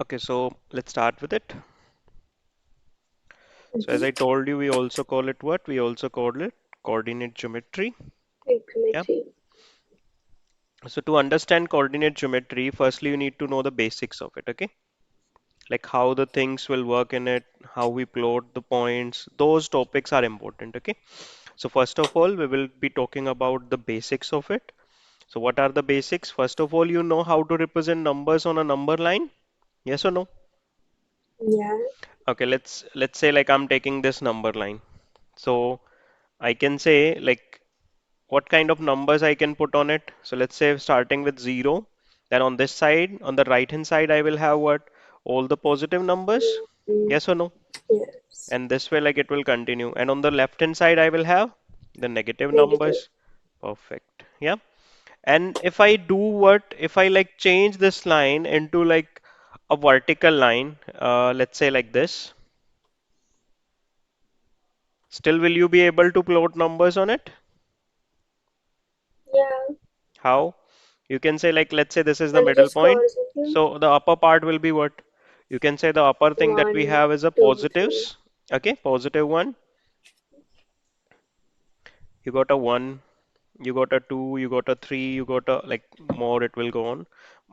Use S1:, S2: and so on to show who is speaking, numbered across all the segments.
S1: Okay, so let's start with it. So as I
S2: Mm-hmm.
S1: told you, we also call it what? We also call it coordinate geometry. Yeah.
S2: Geometry.
S1: So to understand coordinate geometry, firstly you need to know the basics of it, okay? Like how the things will work in it, how we plot the points, those topics are important, okay? So first of all, we will be talking about the basics of it. So what are the basics? First of all, you know how to represent numbers on a number line? Yes or no?
S2: Yeah.
S1: Okay, let's say like I'm taking this number line. So I can say like what kind of numbers I can put on it. So let's say starting with 0, then on this side, on the right hand side, I will have what? All the positive numbers.
S2: Mm,
S1: Yes or no?
S2: yes.
S1: And this way, like it will continue. And on the left hand side, I will have the negative
S2: Negative.
S1: numbers. Perfect. Yeah. And if I do what? If I like change this line into like a vertical line, let's say like this, still will you be able to plot numbers on it?
S2: Yeah.
S1: How? You can say like let's say this is the
S2: And
S1: middle
S2: just
S1: point.
S2: horizontal.
S1: So the upper part will be what? You can say the upper thing that we
S2: One,
S1: have is a
S2: two, three.
S1: positives. Okay, positive one. You got a one, you got a two, you got a three, you got a like more it will go on.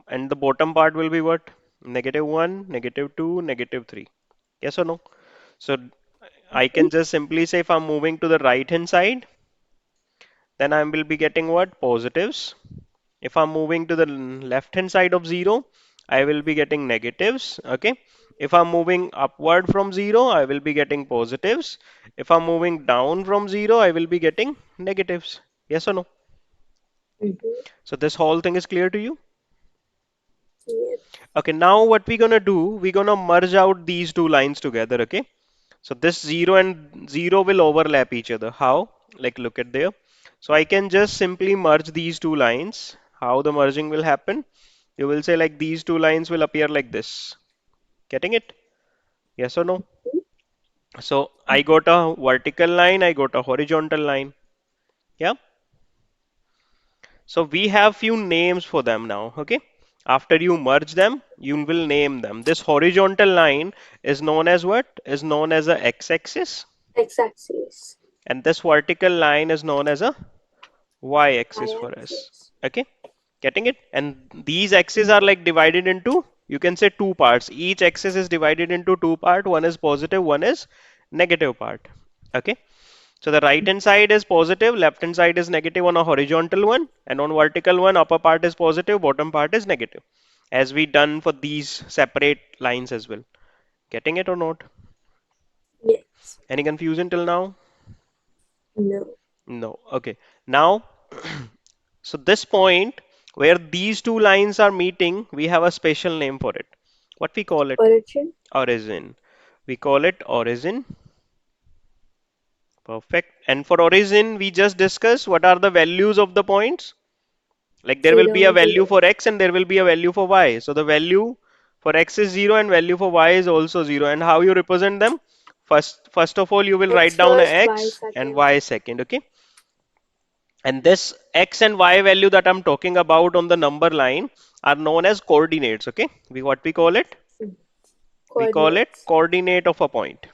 S1: And the bottom part will be what? Negative one, negative two, negative three. Yes or no? So I
S2: Mm-hmm.
S1: can just simply say if I'm moving to the right hand side, then I will be getting what? Positives. If I'm moving to the left hand side of 0, I will be getting negatives. Okay. If I'm moving upward from 0, I will be getting positives. If I'm moving down from 0, I will be getting negatives. Yes or no?
S2: Mm-hmm.
S1: So this whole thing is clear to you?
S2: Yes.
S1: Okay, now what we're gonna do, we're gonna merge out these two lines together, okay? So this 0 and 0 will overlap each other. How? Like look at there. So I can just simply merge these two lines. How the merging will happen? You will say like these two lines will appear like this. Getting it? Yes or no? So I got a vertical line, I got a horizontal line. Yeah. So we have few names for them now. Okay. After you merge them, you will name them. This horizontal line is known as what? Is known as a x-axis,
S2: X-axis.
S1: and this vertical line is known as a y-axis for us.
S2: Y-axis.
S1: Okay. Getting it? And these axes are
S2: Mm-hmm.
S1: like divided into, you can say two parts. Each axis is divided into two parts. One is positive, one is negative part. Okay. So the right hand side is positive, left hand side is negative on a horizontal one, and on vertical one, upper part is positive, bottom part is negative. As we done for these separate lines as well. Getting it or not?
S2: Yes.
S1: Any confusion till now?
S2: No.
S1: No. Okay. Now, so this point where these two lines are meeting, we have a special name for it. What we call it?
S2: Origin.
S1: Origin. We call it origin. Perfect. And for origin, we just discussed what are the values of the points. Like there will be a
S2: Zero,
S1: value
S2: zero.
S1: for x and there will be a value for y. So the value for x is 0 and value for y is also 0. And how you represent them? First of all, you will write
S2: X
S1: down a
S2: first, Y
S1: x and
S2: second.
S1: y second. Okay. And this x and y value that I'm talking about on the number line are known as coordinates. Okay. What we call it?
S2: Mm.
S1: We call it
S2: Coordinates.
S1: coordinate of a point.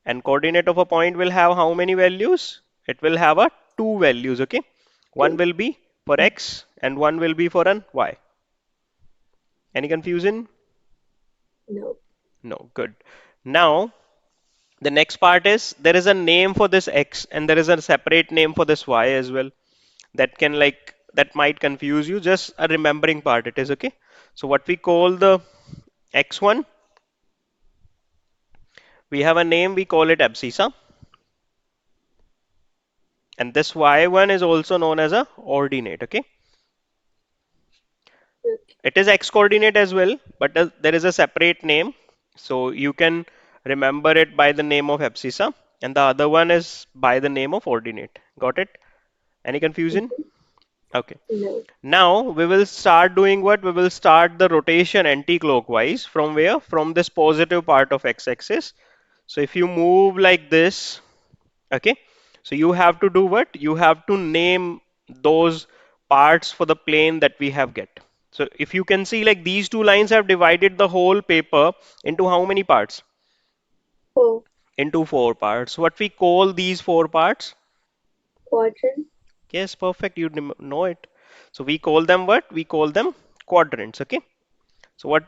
S1: And coordinate of a point will have how many values? It will have a two values. Okay. One
S2: Two.
S1: will be for
S2: Mm.
S1: x and one will be for an y. Any confusion?
S2: No.
S1: No, good. Now, the next part is there is a name for this x and there is a separate name for this y as well. That can like that might confuse you. Just a remembering part it is okay. So what we call the x1, we have a name, we call it abscissa, and this y1 is also known as a ordinate. Okay,
S2: Okay.
S1: it is x coordinate as well, but there is a separate name. So you can remember it by the name of abscissa, and the other one is by the name of ordinate. Got it? Any confusion?
S2: Mm-hmm.
S1: Okay.
S2: No.
S1: Now we will start doing what? We will start the rotation anti-clockwise from where? From this positive part of x-axis. So if you move like this, okay, so you have to do what? You have to name those parts for the plane that we have get. So if you can see, like these two lines have divided the whole paper into how many parts?
S2: 4.
S1: Into four parts. What we call these four parts?
S2: Quadrant.
S1: Yes, perfect. You know it. So we call them what? We call them quadrants. Okay. So what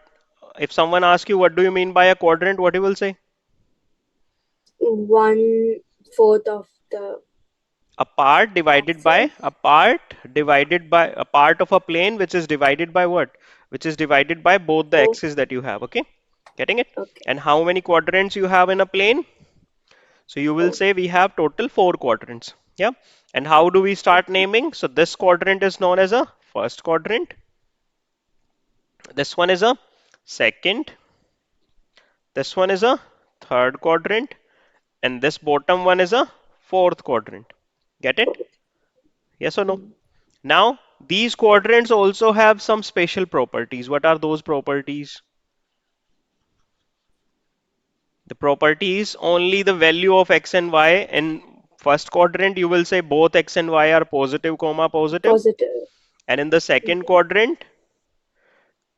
S1: if someone asks you what do you mean by a quadrant? What you will say?
S2: 1/4 of the
S1: A
S2: axis.
S1: part of a plane which is divided by what? Which is divided by both the
S2: Oh,
S1: axes that you have. Okay. Getting it?
S2: okay.
S1: And how many quadrants you have in a plane? So you will
S2: 4.
S1: say we have total four quadrants. Yeah. And how do we start
S2: Okay.
S1: naming? So this quadrant is known as a first quadrant. This one is a second. This one is a third quadrant. And this bottom one is a fourth quadrant. Get it?
S2: 4.
S1: Yes or no?
S2: Mm.
S1: Now, these quadrants also have some special properties. What are those properties? The property is only the value of x and y. In first quadrant, you will say both x and y are positive, comma positive.
S2: Positive.
S1: And in the second
S2: Okay.
S1: quadrant,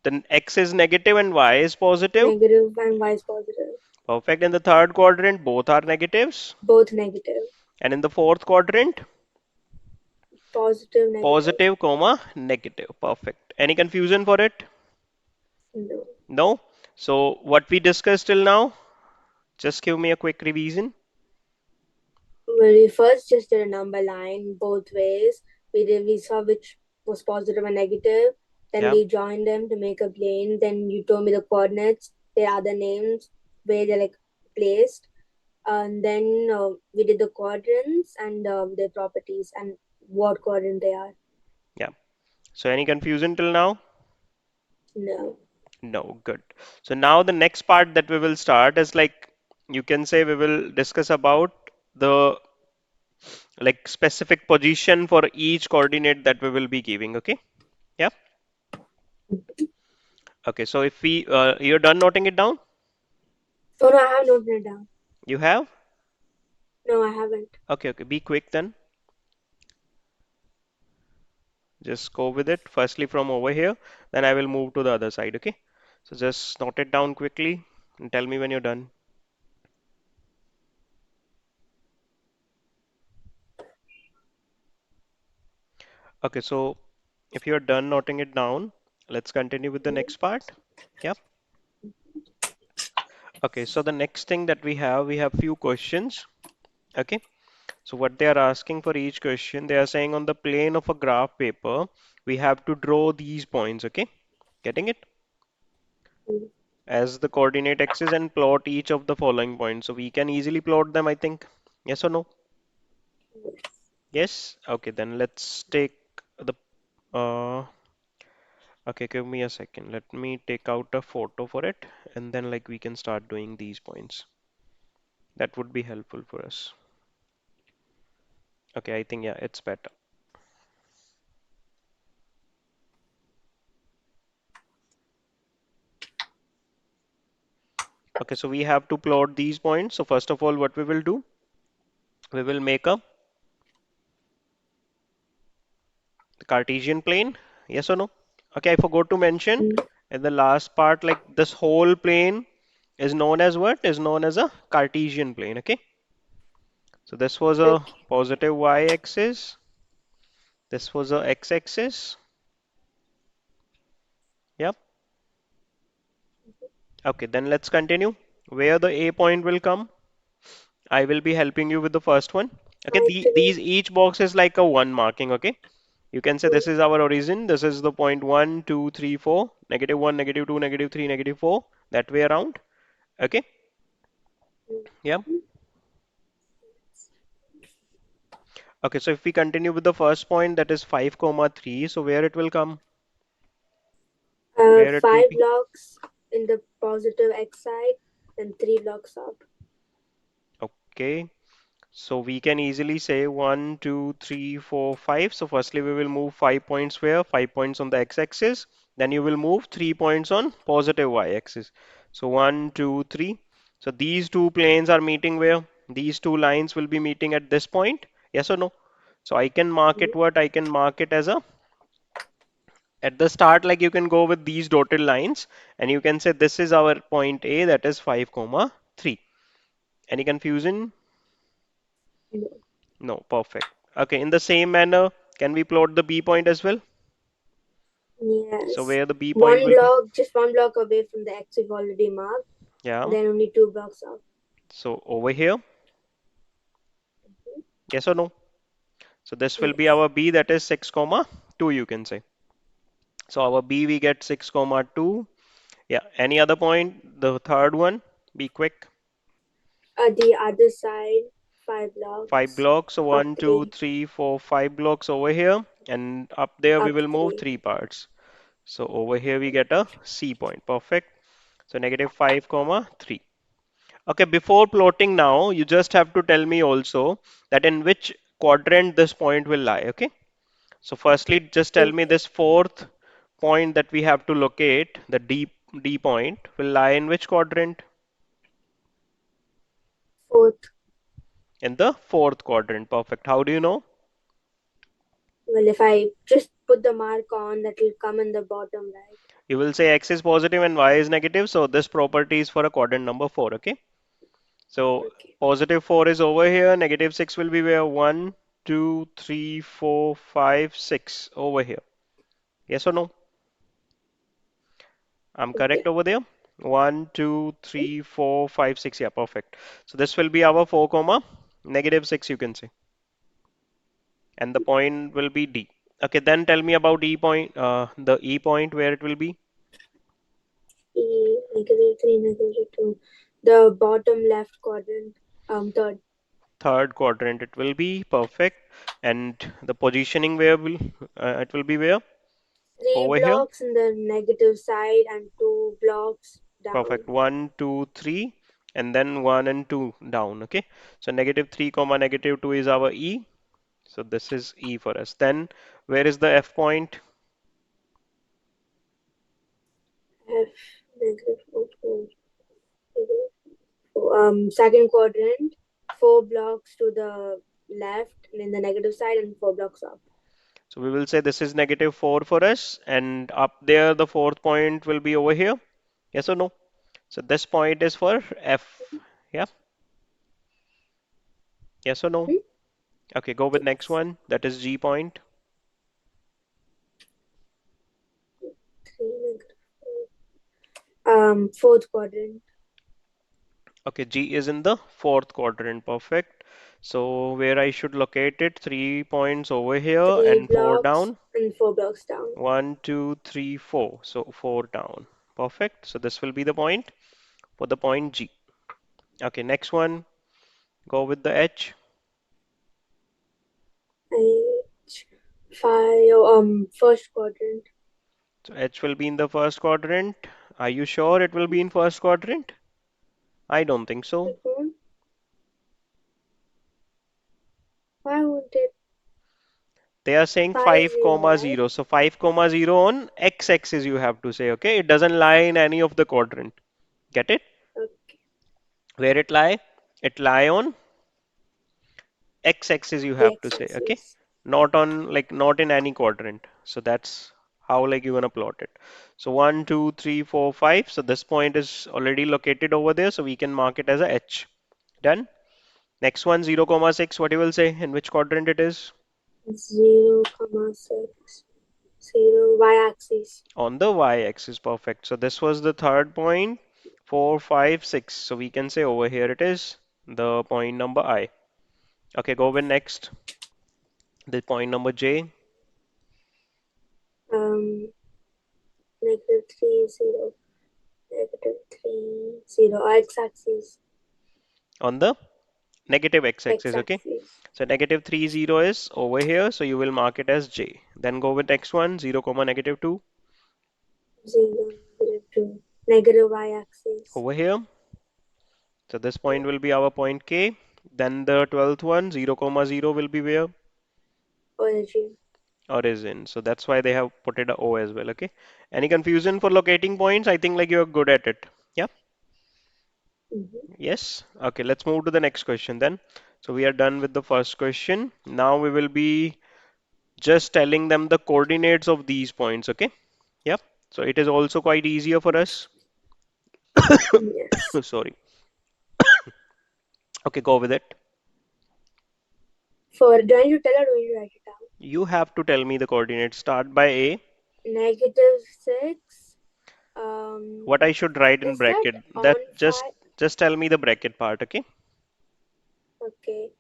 S1: then x is negative and y is positive.
S2: Negative and y is positive.
S1: Perfect. In the third quadrant, both are negatives.
S2: Both negative.
S1: And in the fourth quadrant,
S2: Positive, negative.
S1: positive, comma negative. Perfect. Any confusion for it?
S2: No.
S1: No? So, what we discussed till now, just give me a quick revision.
S2: When we first just did a number line both ways, we saw which was positive and negative. Then
S1: Yeah.
S2: we joined them to make a plane. Then you told me the coordinates, their other names, where they're like placed. And then we did the quadrants and their properties and what quadrant they are.
S1: Yeah. So, any confusion till now?
S2: No.
S1: No, good. So now the next part that we will start is like you can say we will discuss about the like specific position for each coordinate that we will be giving. Okay. Yeah. Okay. So if we you're done noting it down,
S2: Oh no, I have noted it down.
S1: you have.
S2: No, I haven't.
S1: Okay. Okay. Be quick then. Just go with it. Firstly from over here, then I will move to the other side. Okay. So just note it down quickly and tell me when you're done. Okay. So if you're done noting it down, let's continue with the next part. Yeah. Okay, so the next thing that we have few questions. Okay, so what they are asking for each question, they are saying on the plane of a graph paper, we have to draw these points. Okay, getting it
S2: Mm.
S1: as the coordinate axis and plot each of the following points. So we can easily plot them, I think. Yes or no? Yes. Okay, then let's take the. Okay, give me a second. Let me take out a photo for it, and then like we can start doing these points. That would be helpful for us. Okay, I think yeah, it's better. Okay, so we have to plot these points. So first of all, what we will do, we will make a Cartesian plane. Yes or no? Okay, I forgot to mention
S2: Mm.
S1: in the last part, like this whole plane is known as what? Is known as a Cartesian plane. Okay, so this was a
S2: Okay.
S1: positive y-axis. This was a x-axis. Yep. Okay, then let's continue. Where the A point will come, I will be helping you with the first one. Okay,
S2: I three.
S1: these each box is like a one marking. Okay. You can say
S2: Mm.
S1: this is our origin. This is the point 1, 2, 3, 4, -1, -2, -3, -4, that way around. Okay. Yeah.
S2: Mm.
S1: Okay. So if we continue with the first point, that is 5, comma 3. So where it will come? Where it will
S2: Five
S1: be?
S2: blocks in the positive x side and 3 blocks up.
S1: Okay. So we can easily say 1, 2, 3, 4, 5. So firstly, we will move 5 points where? 5 points on the x-axis. Then you will move 3 points on positive y-axis. So 1, 2, 3. So these two planes are meeting where? These two lines will be meeting at this point. Yes or no? So I can mark it
S2: Mm.
S1: what? I can mark it as a At the start, like you can go with these dotted lines and you can say this is our point A, that is 5 comma 3. Any confusion?
S2: No.
S1: No, perfect. Okay, in the same manner, can we plot the B point as well? So
S2: Yes.
S1: where the B point will be?
S2: Just one block away from the X we've already marked, and
S1: Yeah.
S2: then only 2 blocks up.
S1: So over here, yes or no? So this will be
S2: Yes.
S1: our B, that is 6 comma 2, you can say. So our B we get 6 comma 2. Yeah. Any other point? The third one, be quick.
S2: The other side, five
S1: Five
S2: blocks,
S1: blocks. So
S2: up
S1: one, two,
S2: three,
S1: three, four, 5 blocks over here, and up there we
S2: up
S1: will move
S2: three.
S1: 3 parts. So over here we get a C point. Perfect. So negative 5 comma 3. Okay, before plotting now, you just have to tell me also that in which quadrant this point will lie. Okay. So firstly, just tell me
S2: Okay.
S1: this fourth point that we have to locate, the D point, will lie in which quadrant?
S2: Fourth.
S1: In the fourth quadrant. Perfect. How do you know?
S2: Well, if I just put the mark on, that will come in the bottom right.
S1: You will say x is positive and y is negative. So this property is for a quadrant number 4. Okay. So
S2: Okay.
S1: positive 4 is over here. Negative 6 will be where? 1, 2, 3, 4, 5, 6 over here. Yes or no? I'm correct
S2: Okay.
S1: over there. 1, 2, 3, 4, 5, 6. Yeah, perfect. So this will be our 4 comma negative 6, you can say. And the point will be D. Okay, then tell me about E point, the E point where it will be.
S2: Negative three, negative two. The bottom left quadrant. Third.
S1: Third quadrant it will be. Perfect. And the positioning where will it will be where?
S2: Three
S1: Over here.
S2: blocks in the negative side and 2 blocks
S1: Perfect.
S2: down.
S1: 1, 2, 3, and then 1 and 2 down. Okay. So negative 3 comma negative 2 is our E. So this is E for us. Then where is the F point?
S2: F negative four, second quadrant. 4 blocks to the left and in the negative side and 4 blocks up.
S1: So we will say this is negative 4 for us, and up there the fourth point will be over here. Yes or no? So this point is for F. Yeah. Yes or no?
S2: Hmm?
S1: Okay, go with next
S2: Yes.
S1: one. That is G point.
S2: Three negative. Fourth quadrant.
S1: Okay, G is in the fourth quadrant. Perfect. So where I should locate it? 3 points over here
S2: Three
S1: and 4
S2: blocks
S1: down.
S2: and 4 blocks down.
S1: 1, 2, 3, 4. So 4 down. Perfect. So this will be the point for the point G. Okay, next one. Go with the H.
S2: H five. First quadrant.
S1: So H will be in the first quadrant. Are you sure it will be in first quadrant? I don't think so.
S2: Mhm. Why would it
S1: They are saying
S2: five
S1: 5
S2: zero
S1: comma
S2: right?
S1: 0. So 5 comma 0 on x-axis you have to say, okay? It doesn't lie in any of the quadrant. Get it?
S2: Okay.
S1: Where it lie? It lie on x-axis you
S2: The
S1: have to say, okay?
S2: x-axis.
S1: Not on like not in any quadrant. So that's how like you're gonna plot it. So 1, 2, 3, 4, 5. So this point is already located over there, so we can mark it as a H. Done. Next one, 0 comma 6. What you will say? In which quadrant it is?
S2: 0, 6, 0 y-axis.
S1: On the y-axis. Perfect. So this was the third point. 4, 5, 6. So we can say over here it is the point number I. Okay, go with next. The point number J
S2: Um, negative 3, 0, -3, 0 x-axis.
S1: on the negative x-axis. Okay.
S2: X-axis.
S1: So negative 3, 0 is over here. So you will mark it as J. Then go with next one. 0 comma negative 2
S2: 0, -2. Negative y-axis.
S1: over here. So this point will be our point K. Then the 12th one, 0 comma 0 will be where?
S2: Origin.
S1: Origin. So that's why they have put it a O as well. Okay. Any confusion for locating points? I think like you're good at it. Yeah.
S2: Mm-hmm.
S1: Yes. Okay. Let's move to the next question then. So we are done with the first question. Now we will be just telling them the coordinates of these points, okay? Yep. So it is also quite easier for us.
S2: Yes.
S1: Sorry. Okay, go with it.
S2: For do I need to tell or do I need to write it down?
S1: You have to tell me the coordinates. Start by A.
S2: -6.
S1: What I should write in
S2: Is that
S1: bracket?
S2: on
S1: That
S2: 5?
S1: just tell me the bracket part, okay?
S2: Okay.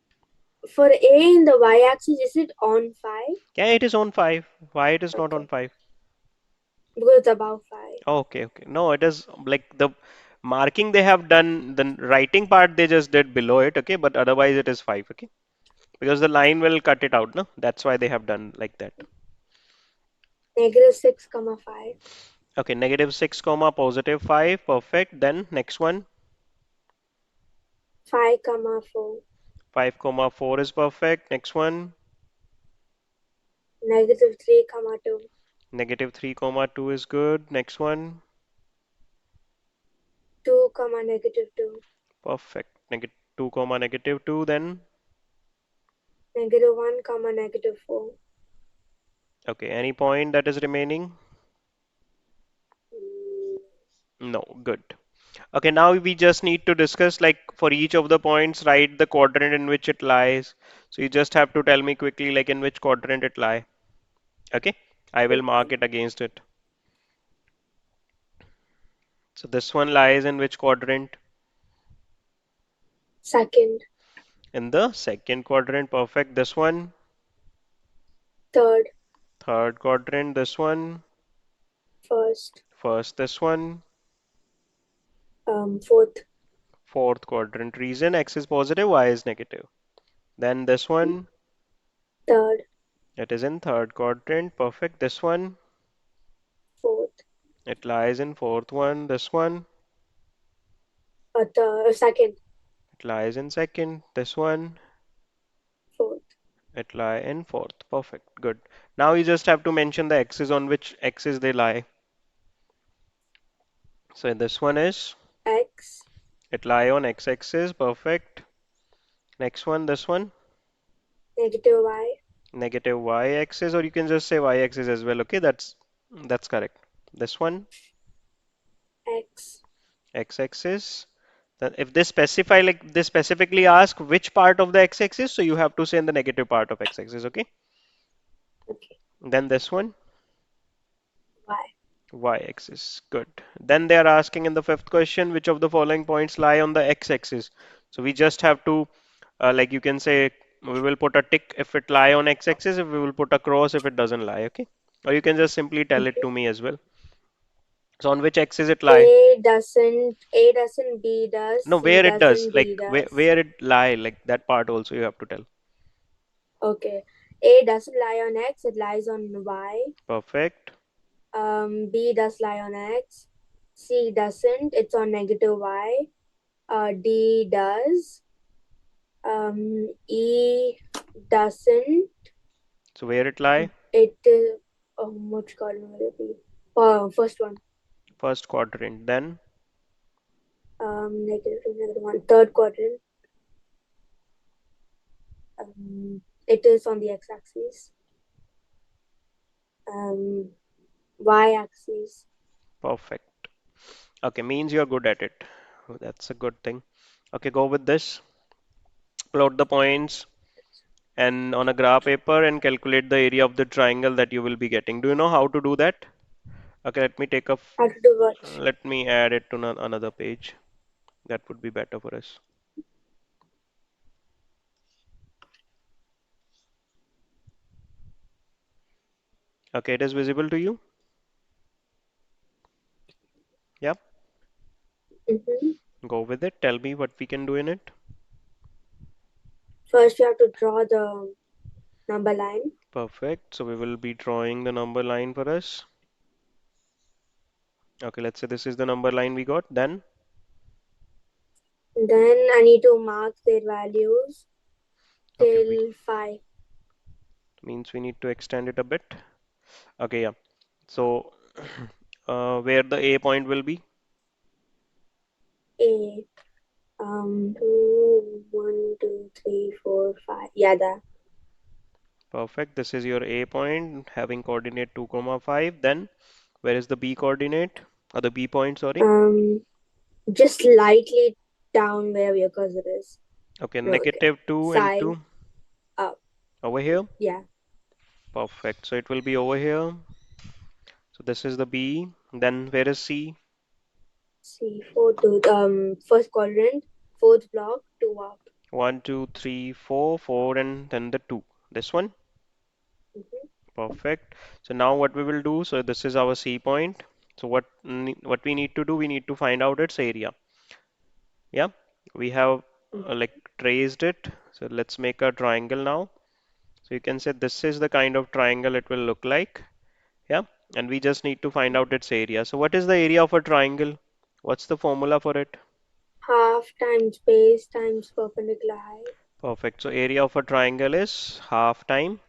S2: For A in the y-axis, is it on 5?
S1: Yeah, it is on 5. Why it is not on
S2: Okay.
S1: 5?
S2: Because it's above 5.
S1: Okay, okay. No, it is like the marking they have done, the writing part they just did below it, okay? But otherwise it is 5, okay? Because the line will cut it out, no? That's why they have done like that.
S2: -6, comma 5.
S1: Okay, -6 comma positive 5. Perfect. Then next one,
S2: 5, comma 4.
S1: 5 comma 4 is perfect. Next one,
S2: -3, comma 2.
S1: -3 comma 2 is good. Next one,
S2: 2, comma -2.
S1: perfect. Negative 2 comma -2. Then,
S2: -1, comma -4.
S1: okay, any point that is remaining?
S2: Mm,
S1: No, good. Okay, now we just need to discuss like for each of the points, write the quadrant in which it lies. So you just have to tell me quickly like in which quadrant it lie. Okay, I will mark
S2: okay.
S1: it against it. So this one lies in which quadrant?
S2: Second.
S1: In the second quadrant, perfect. This one,
S2: Third.
S1: third quadrant. This one,
S2: First.
S1: first. This one,
S2: Fourth.
S1: fourth quadrant. Reason x is positive, y is negative. Then this one,
S2: Third.
S1: it is in third quadrant, perfect. This one,
S2: Fourth.
S1: it lies in fourth one. This one,
S2: Second.
S1: it lies in second. This one,
S2: Fourth.
S1: it lie in fourth. Perfect. Good. Now you just have to mention the x's on which axis they lie. So this one is,
S2: X.
S1: it lie on x-axis. Perfect. Next one, this one,
S2: -Y.
S1: negative y-axis, or you can just say y-axis as well. Okay, that's correct. This one,
S2: X.
S1: x-axis. Then if they specify like they specifically ask which part of the x-axis, so you have to say in the negative part of x-axis. Okay.
S2: Okay.
S1: Then this one,
S2: Y.
S1: y-axis. Good. Then they are asking in the fifth question, which of the following points lie on the x-axis? So we just have to, like you can say, we will put a tick if it lie on x-axis, if we will put a cross if it doesn't lie, okay? Or you can just simply tell it
S2: Okay.
S1: to me as well. So on which axis it lie?
S2: A doesn't. A doesn't. B does.
S1: No,
S2: C
S1: where it does,
S2: doesn't. D
S1: like
S2: does.
S1: where it lie, like that part also you have to tell.
S2: Okay. A doesn't lie on X. It lies on Y.
S1: Perfect.
S2: B does lie on X. C doesn't. It's on -Y. D does. E doesn't.
S1: So where it lie?
S2: It which quadrant will it be? First one.
S1: First quadrant. Then
S2: -1. Third quadrant. It is on the x-axis. Um, y-axis.
S1: perfect. Okay, means you're good at it. Oh, that's a good thing. Okay, go with this. Plot the points and on a graph paper and calculate the area of the triangle that you will be getting. Do you know how to do that? Okay, let me take a,
S2: How to do what?
S1: let me add it to another page. That would be better for us. Okay, it is visible to you? Yep.
S2: Mm-hmm.
S1: Go with it. Tell me what we can do in it.
S2: First, you have to draw the number line.
S1: Perfect. So we will be drawing the number line for us. Okay, let's say this is the number line we got. Then,
S2: Then I need to mark their values
S1: okay, we
S2: till 5.
S1: means we need to extend it a bit. Okay, yeah. So, where the A point will be?
S2: A. 2, 1, 2, 3, 4, 5. Yeah, that.
S1: Perfect. This is your A point having coordinate 2 comma 5. Then where is the B coordinate or the B point, sorry?
S2: Um, just slightly down where your cursor is.
S1: Okay,
S2: No, okay.
S1: negative 2
S2: Side
S1: into
S2: up.
S1: over here.
S2: Yeah.
S1: Perfect. So it will be over here. So this is the B. Then where is C?
S2: C four to first quadrant, fourth block, two up.
S1: 1, 2, 3, 4, 4, and then the 2. This one.
S2: Hmm.
S1: Perfect. So now what we will do, so this is our C point. So what we need to do, we need to find out its area. Yeah, we have like traced it. So let's make a triangle now. So you can say this is the kind of triangle it will look like. Yeah, and we just need to find out its area. So what is the area of a triangle? What's the formula for it?
S2: Half times base times perpendicular height.
S1: Perfect. So area of a triangle is half time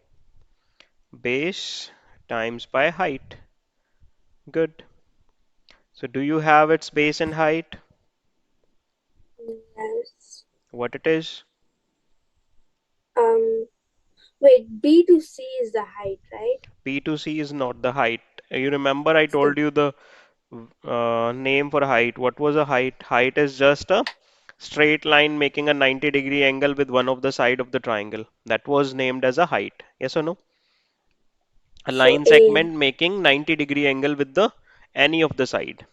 S1: base times by height. Good. So do you have its base and height?
S2: Yes.
S1: What it is?
S2: Um, wait, B to C is the height, right?
S1: P to C is not the height. You remember I
S2: It's the
S1: told you the name for height. What was a height? Height is just a straight line making a 90-degree angle with one of the side of the triangle. That was named as a height. Yes or no? A
S2: so
S1: line
S2: A.
S1: segment making 90-degree angle with the any of the side.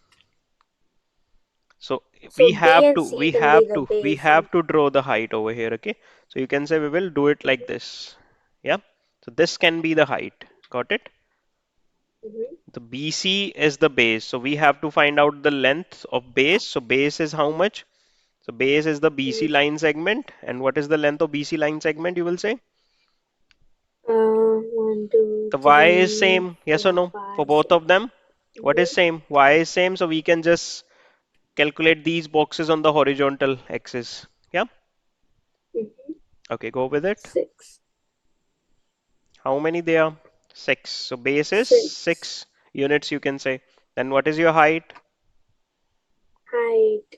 S1: So
S2: So B and C will be the
S1: we
S2: base and.
S1: have to draw the height over here, okay? So you can say we will do it like this. Yeah. So this can be the height. Got it?
S2: Mm-hmm.
S1: The BC is the base. So we have to find out the length of base. So base is how much? So base is the BC line segment. And what is the length of BC line segment, you will say?
S2: One, two,
S1: The Y is
S2: three,
S1: same, yes or
S2: four,
S1: no? For
S2: five,
S1: both
S2: six.
S1: of them, what is
S2: Mm-hmm.
S1: same? Y is same, so we can just calculate these boxes on the horizontal axis. Yeah?
S2: Mm-hmm.
S1: Okay, go with it.
S2: Six.
S1: How many there? Six. So base is
S2: Six.
S1: 6 units, you can say. Then what is your height?
S2: Height.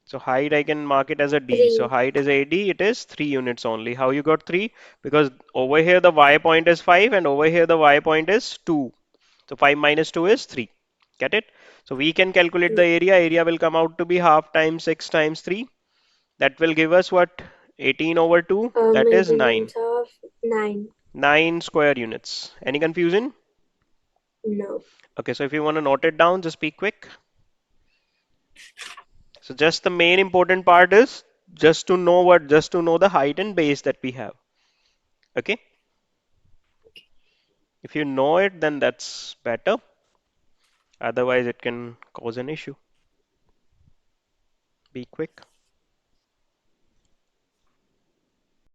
S1: So height I can mark it as a D. So
S2: Three.
S1: height is AD, it is 3 units only. How you got 3? Because over here the Y point is 5 and over here the Y point is 2. So 5 minus 2 is 3. Get it? So we can calculate the
S2: Mm.
S1: area. Area will come out to be half times 6 times 3. That will give us what? 18 over 2. That is 9.
S2: Maintenance of nine.
S1: 9 square units. Any confusion?
S2: No.
S1: Okay, so if you want to note it down, just be quick. So just the main important part is just to know the height and base that we have. Okay? If you know it, then that's better. Otherwise, it can cause an issue. Be quick.